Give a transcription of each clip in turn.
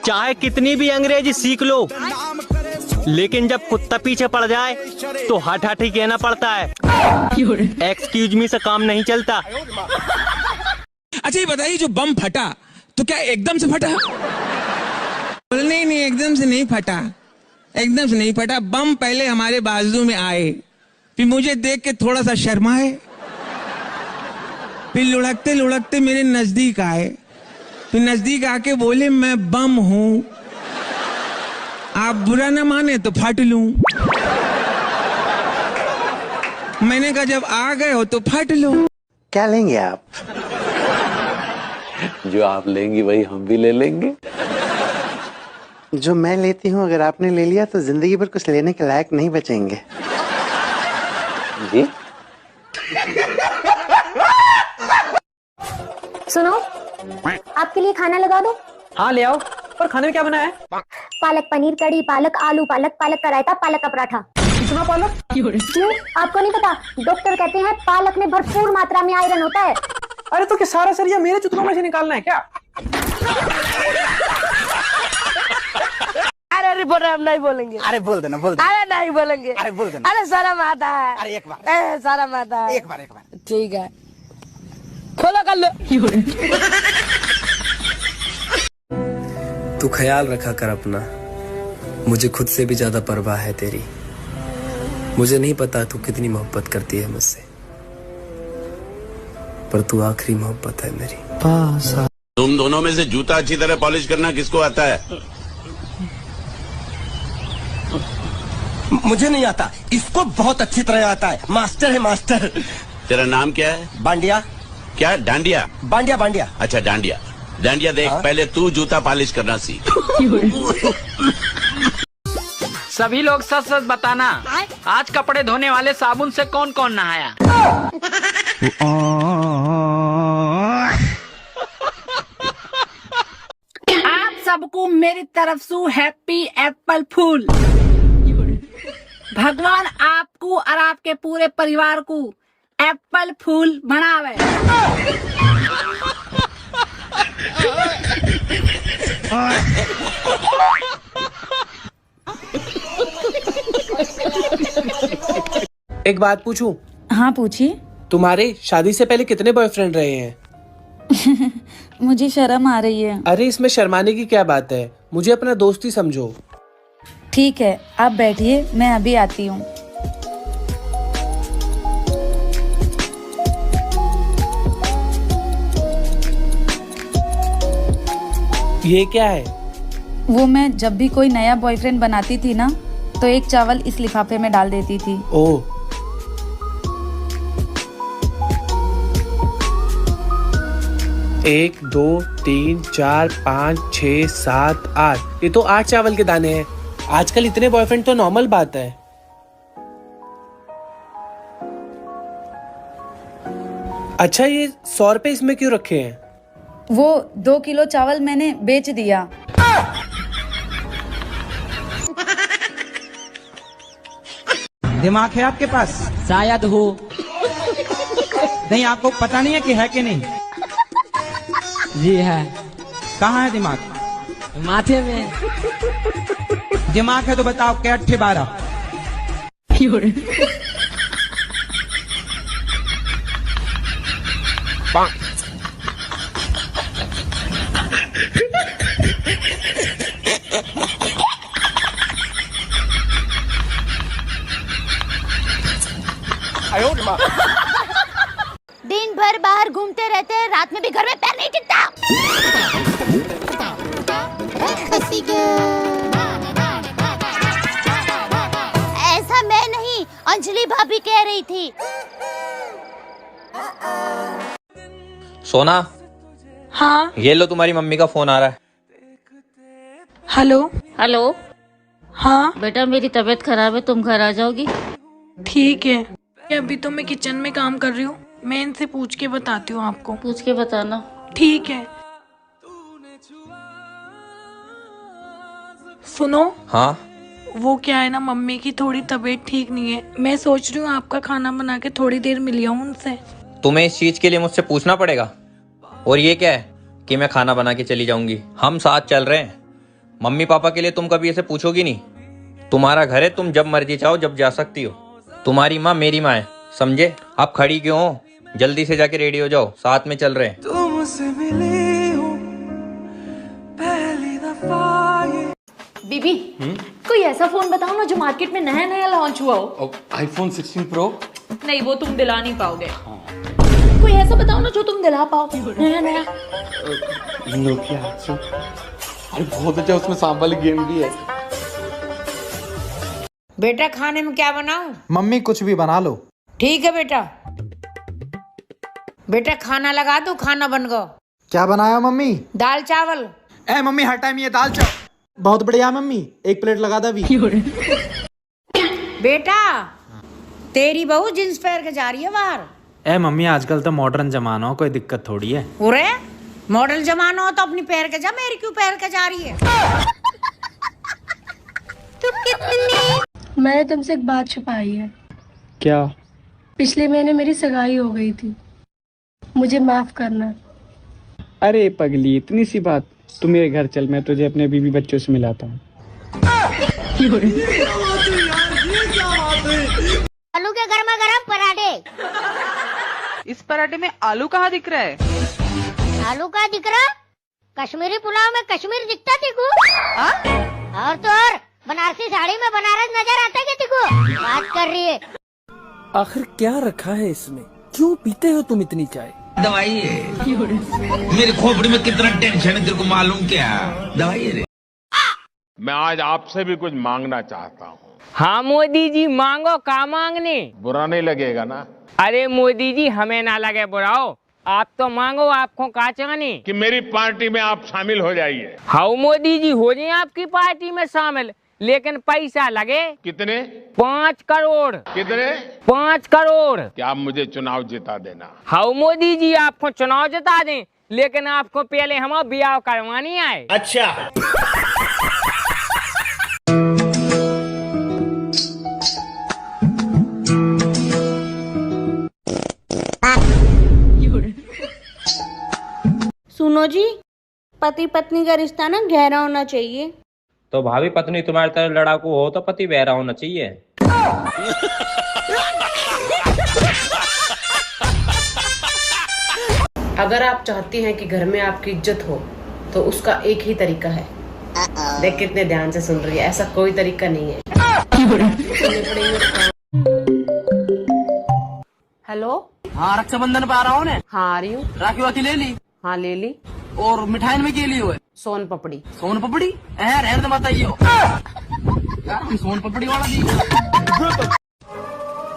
चाहे कितनी भी अंग्रेजी सीख लो, लेकिन जब कुत्ता पीछे पड़ जाए तो हट हट ही कहना पड़ता है। एक्सक्यूज मी से काम नहीं चलता। अच्छा ये बताइए, जो बम फटा तो क्या एकदम से फटा? नहीं नहीं, एकदम से नहीं फटा, एकदम से नहीं फटा। बम पहले हमारे बाजू में आए, फिर मुझे देख के थोड़ा सा शर्माए, फिर लुढ़कते लुढ़कते मेरे नजदीक आए, फिर नजदीक आके बोले मैं बम हूं, आप बुरा ना माने तो फट लूं। मैंने कहा जब आ गए हो तो फट लो। क्या लेंगे आप? जो आप लेंगी वही हम भी ले लेंगे। जो मैं लेती हूँ अगर आपने ले लिया तो जिंदगी भर कुछ लेने के लायक नहीं बचेंगे। जी सुनो, आपके लिए खाना लगा दो। हाँ ले आओ। पर खाने में क्या बना है? पालक पनीर कड़ी, पालक आलू, पालक का रायता, पालक का पराठा। इतना पालक? क्यों? आपको नहीं पता? डॉक्टर कहते हैं पालक में भरपूर मात्रा में आयरन होता है। अरे तो क्या सारा सरिया मेरे चुतलों में से निकालना है क्या? अरे रिपोर्टर हम नहीं बोलेंगे। अरे बोल देना, बोल देना। अरे नहीं बोलेंगे। अरे बोल देना। अरे शर्म आता है। अरे एक बार, शर्म आता है। एक बार। ठीक है, खोलो कर लो। तू ख्याल रखा कर अपना, मुझे खुद से भी ज्यादा परवाह है तेरी। मुझे नहीं पता तू कितनी मोहब्बत करती है मुझसे, पर तू आखिरी मोहब्बत है मेरी। तुम दोनों में से जूता अच्छी तरह पॉलिश करना किसको आता है? मुझे नहीं आता, इसको बहुत अच्छी तरह आता है। मास्टर है मास्टर। तेरा नाम क्या है? बांडिया। क्या? डांडिया? बांडिया बांडिया। अच्छा डांडिया। डांडिया देख, पहले तू जूता पॉलिश करना सीख। सभी लोग सच सच बताना, आज कपड़े धोने वाले साबुन से कौन कौन नहाया? आप सबको मेरी तरफ से हैप्पी एप्पल फूल। भगवान आपको और आपके पूरे परिवार को एप्पल फूल बनावे। एक बात पूछूं? हाँ पूछिए। तुम्हारे शादी से पहले कितने बॉयफ्रेंड रहे हैं? मुझे शर्म आ रही है। अरे इसमें शर्माने की क्या बात है, मुझे अपना दोस्त ही समझो। ठीक है, आप बैठिए, मैं अभी आती हूँ। ये क्या है? वो मैं जब भी कोई नया बॉयफ्रेंड बनाती थी ना, तो एक चावल इस लिफाफे में डाल देती थी। ओह, 1 2 3 4 5 6 7 8, ये तो 8 चावल के दाने हैं। आजकल इतने बॉयफ्रेंड तो नॉर्मल बात है। अच्छा ये 100 रुपए इसमें क्यों रखे हैं? वो 2 किलो चावल मैंने बेच दिया। दिमाग है आपके पास? शायद हो। नहीं, आपको पता नहीं है कि है कि नहीं? जी है। कहाँ है दिमाग? माथे में। दिमाग है तो बताओ, क्या 8 12? दिन भर बाहर घूमते रहते हैं, रात में भी घर में पैर नहीं टिकता। ऐसा मैं नहीं, अंजलि भाभी कह रही थी। सोना। हाँ। ये लो, तुम्हारी मम्मी का फोन आ रहा है। हेलो। हेलो। हाँ बेटा मेरी तबीयत खराब है, तुम घर आ जाओगी? ठीक है। अभी तो मैं किचन में काम कर रही हूँ, मैं इनसे पूछ के बताती हूँ आपको। पूछ के बताना। ठीक है। सुनो। हाँ। वो क्या है ना, मम्मी की थोड़ी तबीयत ठीक नहीं है। मैं सोच रही हूँ आपका खाना बना के थोड़ी देर मिल आऊँ उनसे। तुम्हें इस चीज के लिए मुझसे पूछना पड़ेगा? और ये क्या है कि मैं खाना बना के चली जाऊंगी? हम साथ चल रहे हैं, मम्मी पापा के लिए तुम कभी ऐसे पूछोगी नहीं। तुम्हारा घर है, तुम जब मर्जी चाहो जब जा सकती हो। तुम्हारी माँ मेरी माँ है, समझे? आप खड़ी क्यों हो? जल्दी से जाके रेडी हो जाओ, साथ में चल रहे हैं। तुमसे मिली हूँ पहली दफा ये। बीबी कोई ऐसा फोन बताओ ना जो मार्केट में नया नया लॉन्च हुआ हो। iPhone 16 Pro। नहीं, वो तुम दिला नहीं पाओगे। कोई ऐसा बताओ ना जो तुम दिला पाओ नया नया। नोकिया। अरे बहुत अच्छा, उसमें सांप वाली गेम भी है। बेटा खाने में क्या बनाऊं? मम्मी कुछ भी बना लो। ठीक है बेटा। बेटा खाना लगा दो, खाना बन गो। क्या बनाया मम्मी? दाल चावल। ए मम्मी हर टाइम ये दाल चावल। बहुत बढ़िया मम्मी, एक प्लेट लगा दे अभी। बेटा तेरी बहू जींस पहन के जा रही है बाहर। ए मम्मी आजकल तो मॉडर्न जमाना हो, कोई दिक्कत थोड़ी है। अरे मॉडल जमाना हो तो अपनी पैर के जा, मेरी क्यों पैर के जा रही है? तुम कितनी। मैंने तुमसे एक बात छुपाई है। क्या? पिछले महीने मेरी सगाई हो गई थी, मुझे माफ करना। अरे पगली, इतनी सी बात। तू मेरे घर चल, मैं तुझे अपने बीवी बच्चों से मिलाता हूँ। आलू के गर्मा गर्म पराठे। इस पराठे में आलू कहाँ दिख रहा है? आलू का दिख रहा? कश्मीरी पुलाव में कश्मीर दिखता तिको? और तो और बनारसी साड़ी में बनारस नजर आता है तिको? बात कर रही है। आखिर क्या रखा है इसमें? क्यों पीते हो तुम इतनी चाय? दवाई है। मेरी खोपड़ी में कितना टेंशन है तेरे को मालूम क्या? दवाई है। मैं आज आपसे भी कुछ मांगना चाहता हूँ। हाँ मोदी जी मांगो, का मांगने? बुरा नहीं लगेगा ना? अरे मोदी जी हमें ना लगे बुराओ, आप तो मांगो, आपको का चाहने? कि मेरी पार्टी में आप शामिल हो जाइए। हाँ मोदी जी हो जाए आपकी पार्टी में शामिल, लेकिन पैसा लगे। कितने? 5 करोड़। कितने? 5 करोड़। क्या आप मुझे चुनाव जिता देना? हाँ मोदी जी आपको चुनाव जिता दें, लेकिन आपको पहले हम ब्याह करवानी है। अच्छा। सुनो जी, पति पत्नी का रिश्ता ना गहरा होना चाहिए। तो भाभी पत्नी तुम्हारी तरह लड़ाकू हो तो पति बहरा होना चाहिए। अगर आप चाहती हैं कि घर में आपकी इज्जत हो तो उसका एक ही तरीका है। देख कितने ध्यान से सुन रही है, ऐसा कोई तरीका नहीं है। हेलो। हाँ रक्षाबंधन पे आ रहा हूँ ने। हाँ आ रही हूँ। राखी वाखी ले ली? हाँ ले ली। और मिठाई में के लिए हुए? सोन पपड़ी। सोन पपड़ी? रहने तो बताइए यार, सोन पपड़ी वाला दी।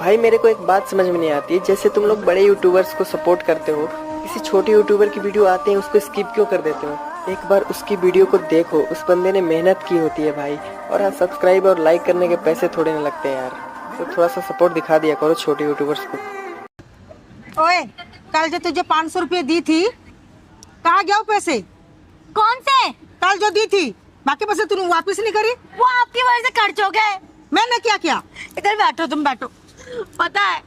भाई मेरे को एक बात समझ में नहीं आती है, जैसे तुम लोग बड़े यूट्यूबर्स को सपोर्ट करते हो, किसी छोटे यूट्यूबर की वीडियो आते हैं उसको स्किप क्यों कर देते हो? एक बार उसकी वीडियो को देखो, उस बंदे ने मेहनत की होती है भाई। और हाँ, सब्सक्राइब और लाइक करने के पैसे थोड़े न लगते हैं यार, तो थोड़ा सा सपोर्ट दिखा दिया करो छोटे यूट्यूबर्स को। ओए, कल जो तुझे 500 रुपये दी थी, कहाँ गया वो पैसे? कौन से? कल जो दी थी, बाकी पैसे तूने वापस नहीं करी। वो आपकी वजह से खर्च हो गए। मैंने क्या किया? इधर बैठो, तुम बैठो। पता है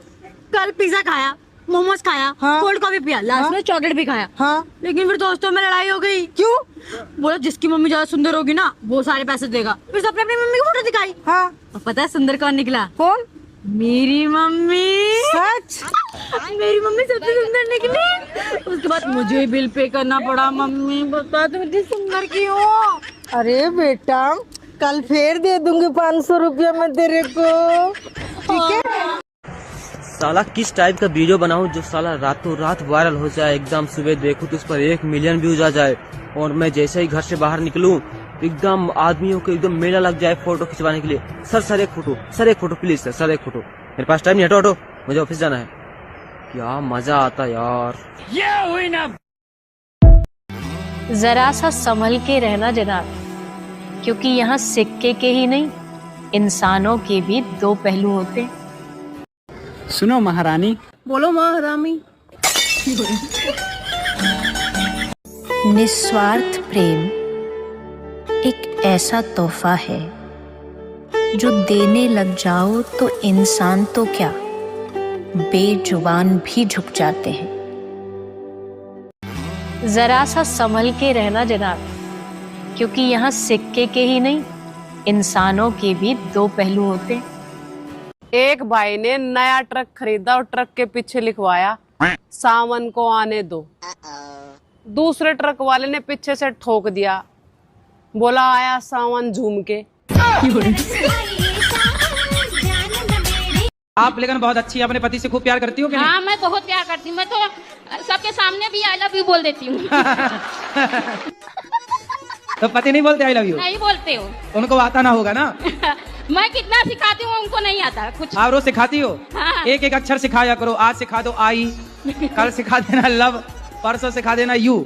कल पिज्जा खाया, मोमोज खाया, कोल्ड कॉफी पिया, लास्ट में चॉकलेट भी खाया। लेकिन फिर दोस्तों में लड़ाई हो गई। क्यों? बोला जिसकी मम्मी ज्यादा सुंदर होगी ना वो सारे पैसे देगा। फिर सबने अपनी मम्मी की फोटो दिखाई। और पता है सुंदर कौन निकला? कौन? मेरी मम्मी। सच? मेरी मम्मी सबसे सुंदर निकली। उसके बाद मुझे बिल पे करना पड़ा। मम्मी बता तुम इतनी सुंदर क्यों हो? अरे बेटा कल फिर दे दूंगी 500 रुपया मैं तेरे को, ठीक है? साला किस टाइप का वीडियो बनाऊं जो साला रातों रात वायरल हो जाए, एकदम सुबह देखूं तो उस पर 1 मिलियन व्यूज आ जाए, और मैं जैसे ही घर से बाहर निकलूं एकदम आदमियों को एकदम मेला लग जाए फोटो खिंचवाने के लिए। सर एक फोटो प्लीज सर एक फोटो। मेरे पास टाइम नहीं, हटो मुझे ऑफिस जाना है। क्या मजा आता यार। ये हुई ना। जरा सा संभल के रहना जनाब, क्योंकि यहाँ सिक्के के ही नहीं इंसानों के भी 2 पहलू होते हैं। सुनो महारानी। बोलो महारानी। निस्वार्थ प्रेम एक ऐसा तोहफा है जो देने लग जाओ तो इंसान तो क्या बेजुबान भी झुक जाते हैं। जरा सा संभल के रहना जनाब, क्योंकि यहाँ सिक्के के ही नहीं, इंसानों के भी दो पहलू होते। एक भाई ने नया ट्रक खरीदा और ट्रक के पीछे लिखवाया सावन को आने दो। दूसरे ट्रक वाले ने पीछे से ठोक दिया, बोला आया सावन झूम के। आप लेकिन बहुत अच्छी अपने पति से खूब प्यार करती हो कि नहीं? हाँ, मैं बहुत प्यार करती हूँ। मैं तो सबके सामने भी आई लव यू बोल देती हूँ। तो पति नहीं बोलते आई लव यू? नहीं बोलते हो। उनको आता ना होगा ना? मैं कितना सिखाती हूँ उनको नहीं आता कुछ। आप रोज सिखाती हो? हाँ। एक एक अक्षर सिखाया करो। आज सिखा दो आई, कल सिखा देना लव, परसों सिखा देना यू।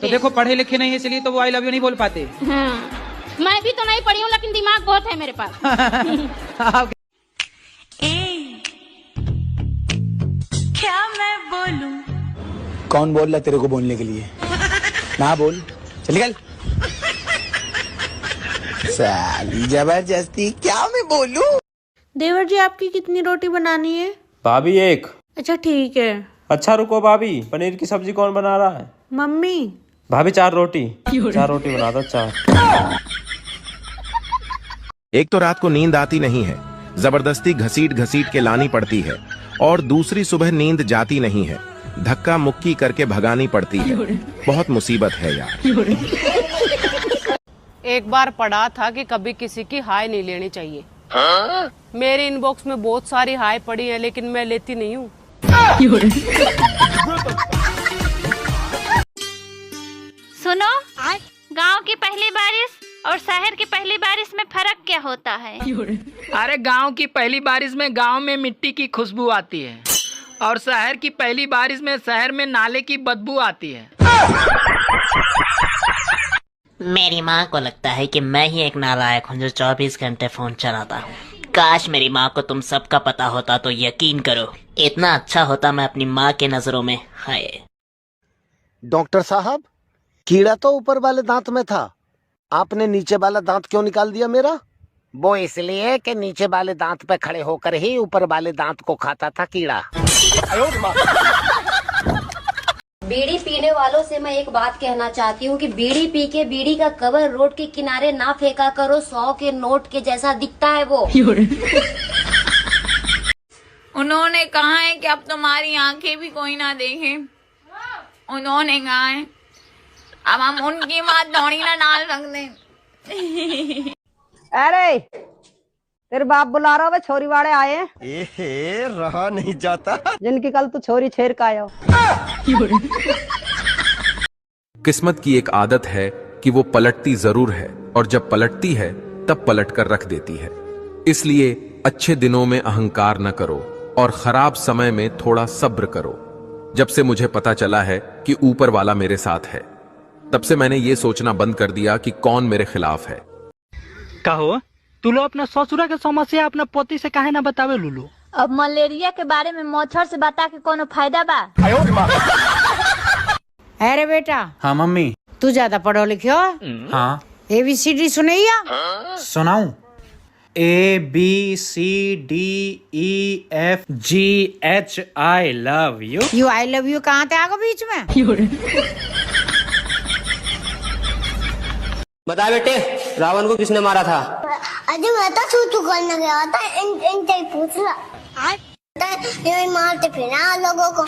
तो देखो पढ़े लिखे नहीं है इसलिए तो वो आई लव यू नहीं बोल पाते। हाँ। मैं भी तो नहीं पढ़ी हूँ लेकिन दिमाग बहुत है मेरे पास। क्या मैं बोलूं? कौन बोल रहा तेरे को बोलने के लिए? ना बोल, चल निकल। साली जबरदस्ती, क्या मैं बोलूं? देवर जी आपकी कितनी रोटी बनानी है? भाभी एक। अच्छा ठीक है। अच्छा रुको भाभी, पनीर की सब्जी कौन बना रहा है? मम्मी। भाभी 4 रोटी। 4 रोटी बना दो, 4। एक तो रात को नींद आती नहीं है, जबरदस्ती घसीट घसीट के लानी पड़ती है, और दूसरी सुबह नींद जाती नहीं है, धक्का मुक्की करके भगानी पड़ती है। बहुत मुसीबत है यार। एक बार पढ़ा था कि कभी किसी की हाय नहीं लेनी चाहिए। मेरे इनबॉक्स में बहुत सारी हाय पड़ी है लेकिन मैं लेती नहीं हूँ। सुनो, गांव की पहली बारिश और शहर की पहली बारिश में फर्क क्या होता है? अरे गांव की पहली बारिश में गांव में मिट्टी की खुशबू आती है और शहर की पहली बारिश में शहर में नाले की बदबू आती है। मेरी माँ को लगता है कि मैं ही एक नालायक हूँ जो 24 घंटे फोन चलाता हूँ। काश मेरी माँ को तुम सबका पता होता तो यकीन करो इतना अच्छा होता मैं अपनी माँ के नजरों में। हाय डॉक्टर साहब, कीड़ा तो ऊपर वाले दांत में था, आपने नीचे वाला दांत क्यों निकाल दिया मेरा? वो इसलिए कि नीचे वाले दांत पे खड़े होकर ही ऊपर वाले दांत को खाता था कीड़ा। बीड़ी पीने वालों से मैं एक बात कहना चाहती हूँ कि बीड़ी पी के बीड़ी का कवर रोड के किनारे ना फेंका करो, 100 के नोट के जैसा दिखता है वो। उन्होंने कहा है कि अब तुम्हारी आंखें भी कोई ना देखे। उन्होंने कहा है अब हम उनकी बात दौड़ी ना डाल सकते। अरे तेरे बाप बुला रहा है, छोरी वाले आए हैं। एहे, रहा नहीं जाता। जिनकी कल तू छोरी छेड़ का आयो। किस्मत की एक आदत है कि वो पलटती जरूर है, और जब पलटती है तब पलट कर रख देती है। इसलिए अच्छे दिनों में अहंकार न करो और खराब समय में थोड़ा सब्र करो। जब से मुझे पता चला है कि ऊपर वाला मेरे साथ है, तब से मैंने ये सोचना बंद कर दिया कि कौन मेरे खिलाफ है। कहो तू लो अपना ससुरा के समस्या अपना पति से काहे ना बतावे लुलू? अब मलेरिया के बारे में मच्छर से बता के कोनो फायदा बा? अरे बेटा। हाँ मम्मी। तू ज्यादा पढ़ो लिखो? हाँ। ABCD सुनैया? सुनाऊं? ABCDEFGH I love you। You I love you कहाँ थे आगे बीच में? बता बेटे, रावण को किसने मारा था? अरे मैं तो छू करने गया था, इन पूछ रहा। ये मारते फिर लोगों को।